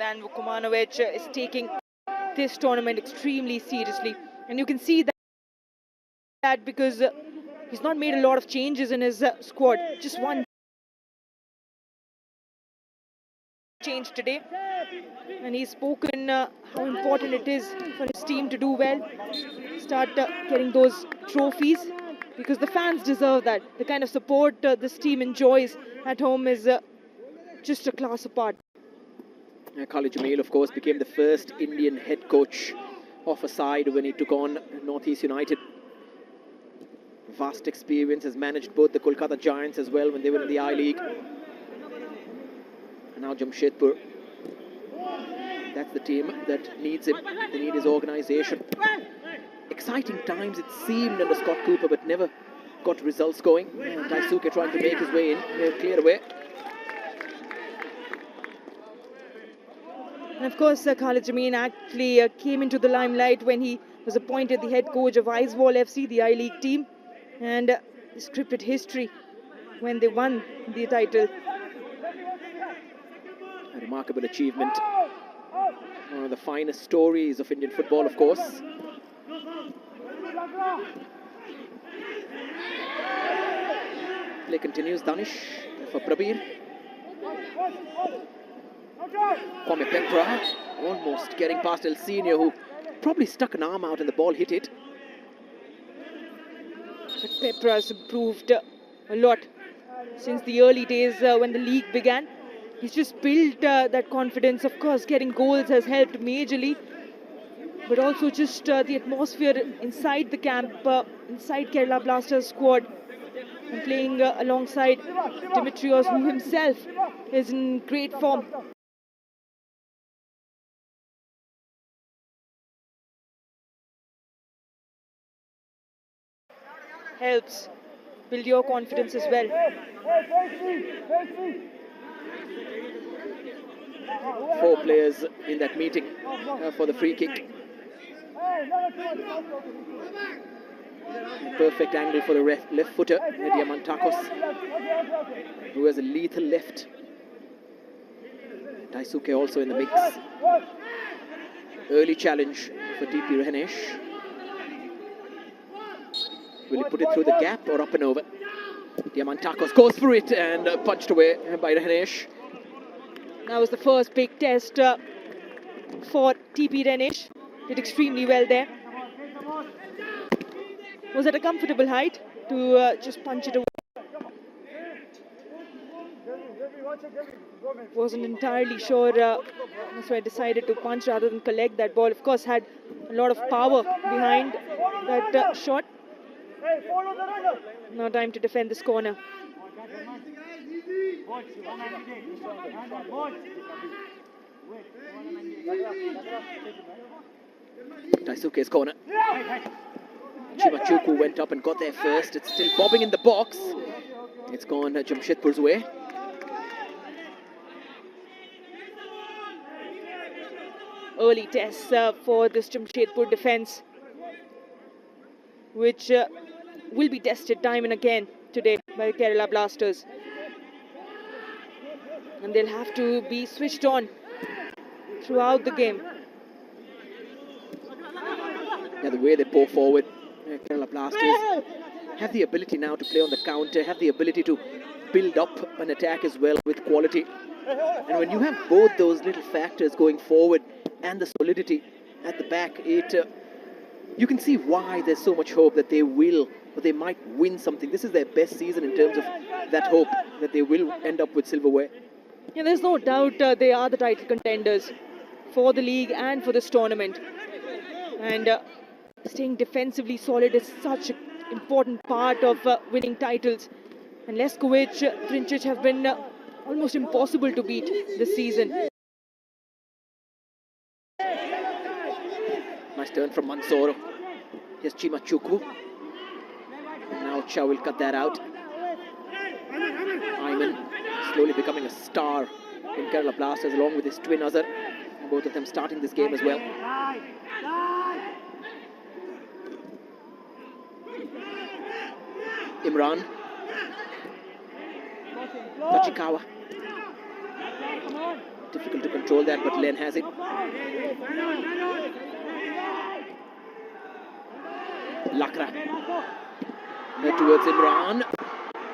Ivan Vukomanovic is taking this tournament extremely seriously, and you can see that because he's not made a lot of changes in his squad. Just one change today, and he's spoken how important it is for his team to do well, start getting those trophies, because the fans deserve that. The kind of support this team enjoys at home is just a class apart. Khalid Jamil, of course, became the first Indian head coach of a side when he took on Northeast United. Vast experience, has managed both the Kolkata Giants as well when they were in the I-League. And now Jamshedpur. That's the team that needs him. They need his organisation. Exciting times it seemed under Scott Cooper, but never got results going. And Daisuke trying to make his way in. They've cleared away. And of course, Khalid Jamil actually came into the limelight when he was appointed the head coach of Aizwal FC, the I-League team. And scripted history when they won the title. A remarkable achievement. One of the finest stories of Indian football, of course. Play continues. Danish for Prabir. Kwame Petra almost getting past El Senior, who probably stuck an arm out and the ball hit it. But Petra has improved a lot since the early days when the league began. He's just built that confidence. Of course, getting goals has helped majorly, but also just the atmosphere inside the camp, inside Kerala Blasters squad, and playing alongside Dimitrios, who himself is in great form. Helps build your confidence as well. 4 players in that meeting for the free kick. Perfect angle for the left footer, Diamantakos, who has a lethal left. Daisuke also in the mix. Early challenge for TP Rahanesh. Will he put it through the gap or up and over? Diamantakos goes for it and punched away by Rahanesh. That was the first big test for TP Rahanesh. Did extremely well there. Was at a comfortable height to just punch it away. Wasn't entirely sure, that's why I decided to punch rather than collect that ball. Of course, had a lot of power behind that shot. Now time to defend this corner. Daisuke's corner. Chimachuku went up and got there first. It's still bobbing in the box. It's gone Jamshedpur's way. Early tests for this Jamshedpur defence, which will be tested time and again today by the Kerala Blasters. And they'll have to be switched on throughout the game. Yeah, the way they pour forward, Kerala Blasters have the ability now to play on the counter, have the ability to build up an attack as well with quality. And when you have both those little factors going forward and the solidity at the back, you can see why there's so much hope that they will, or they might win something. This is their best season in terms of that hope that they will end up with silverware. Yeah, there's no doubt they are the title contenders for the league and for this tournament. And staying defensively solid is such an important part of winning titles. And Leskovic, Trincic have been almost impossible to beat this season. Nice turn from Mansour. Here's Chimachuku. Now Chow will cut that out. Ayman slowly becoming a star in Kerala Blasters along with his twin Azhar. Both of them starting this game as well. Imran. Tachikawa. Difficult to control that, but Len has it. Lakra. Towards Imran.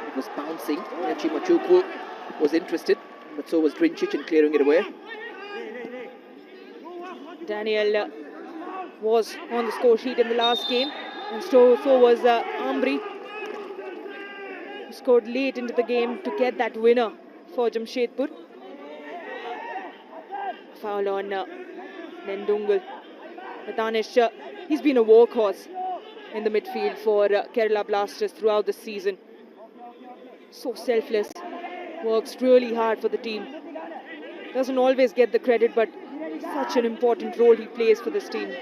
It was bouncing. Chimachuku was interested, but so was Drincic in clearing it away. Daniel was on the score sheet in the last game, and so was Ambri, who scored late into the game to get that winner for Jamshedpur. Foul on Nendungal. Danish, he's been a workhorse in the midfield for Kerala Blasters throughout the season. So selfless, works really hard for the team. Doesn't always get the credit, but such an important role he plays for this team.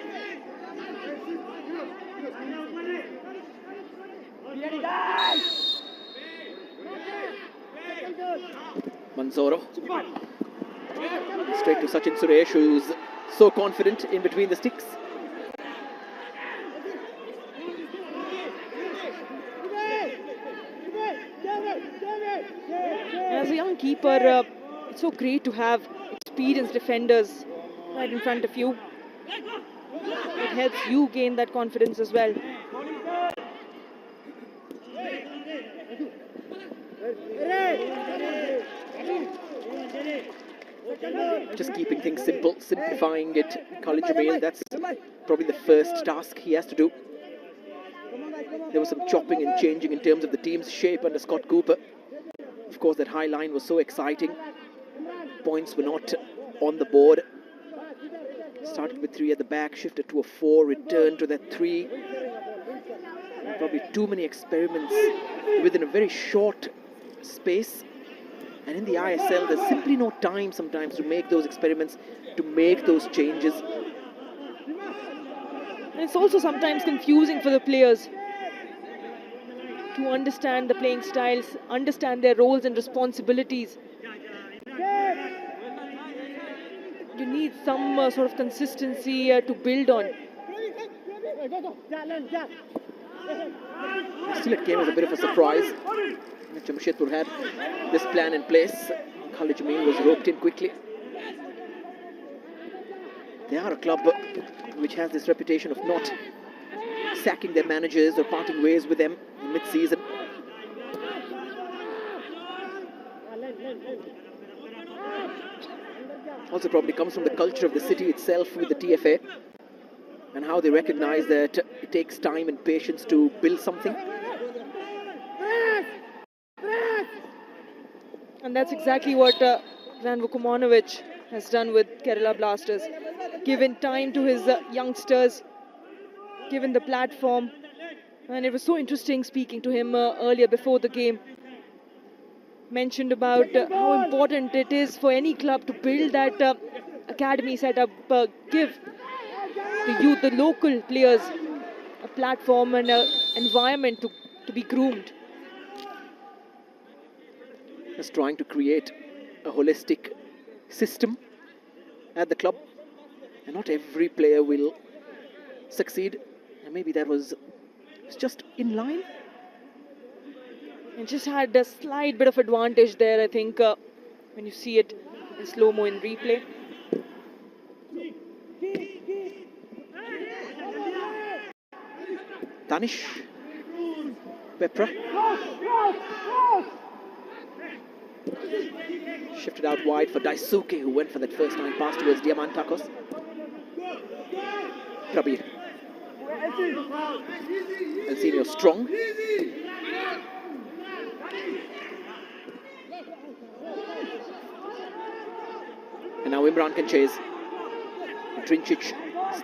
Manzoro. Straight to Sachin Suresh, who's so confident in between the sticks. As a young keeper, it's so great to have experienced defenders right in front of you. It helps you gain that confidence as well. Just keeping things simple, simplifying it. Khalid Jamil, that's probably the first task he has to do. There was some chopping and changing in terms of the team's shape under Scott Cooper. Of course, that high line was so exciting. Points were not on the board. Started with 3 at the back, shifted to a 4, returned to that 3. And probably too many experiments within a very short space. And in the ISL, there's simply no time sometimes to make those experiments, to make those changes. And it's also sometimes confusing for the players to understand the playing styles, understand their roles and responsibilities. You need some sort of consistency to build on. Still, it came as a bit of a surprise. Jamshedpur had this plan in place. Khalid Jamil was roped in quickly. They are a club which has this reputation of not sacking their managers or parting ways with them in mid-season. Also probably comes from the culture of the city itself with the TFA and how they recognize that it takes time and patience to build something. And that's exactly what Ran Vukomanovic has done with Kerala Blasters. Given time to his youngsters, given the platform. And it was so interesting speaking to him earlier before the game. Mentioned about how important it is for any club to build that academy setup, give the youth, the local players, a platform and an environment to be groomed. Just trying to create a holistic system at the club, and not every player will succeed, and maybe that was just in line. And just had a slight bit of advantage there, I think, when you see it in slow-mo in replay. Danish, Pepra. Shifted out wide for Daisuke, who went for that first time pass towards Diamantakos. Prabir. Elsinio strong. And now Imran can chase. Drincic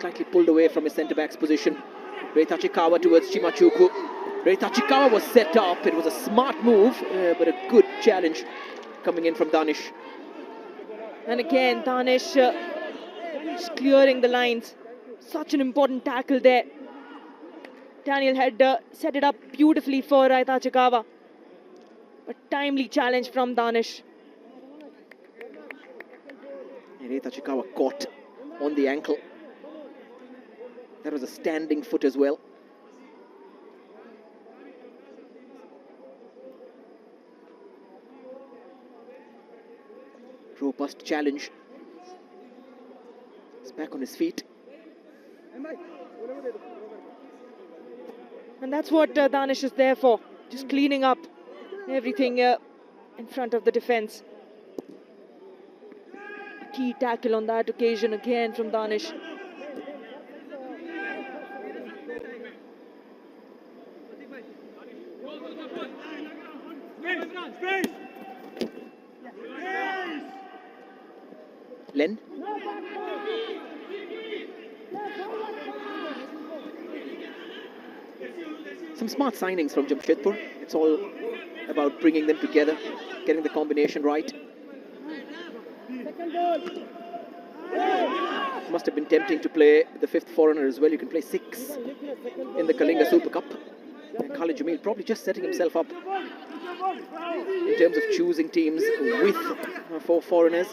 slightly pulled away from his centre-back's position. Reita Chikawa towards Chimachuku. Reita Chikawa was set up. It was a smart move, but a good challenge coming in from Danish. And again, Danish just clearing the lines. Such an important tackle there. Daniel had set it up beautifully for Reita Chikawa. A timely challenge from Danish. Reita Chikawa caught on the ankle. That was a standing foot as well. Robust challenge He's back on his feet. And that's what Danish is there for, just cleaning up everything in front of the defense. Key tackle on that occasion again from Danish. Len. Some smart signings from Jamshedpur. It's all about bringing them together, getting the combination right. Must have been tempting to play the fifth foreigner as well. You can play 6 in the Kalinga Super Cup. And Khalid Jamil probably just setting himself up in terms of choosing teams with 4 foreigners.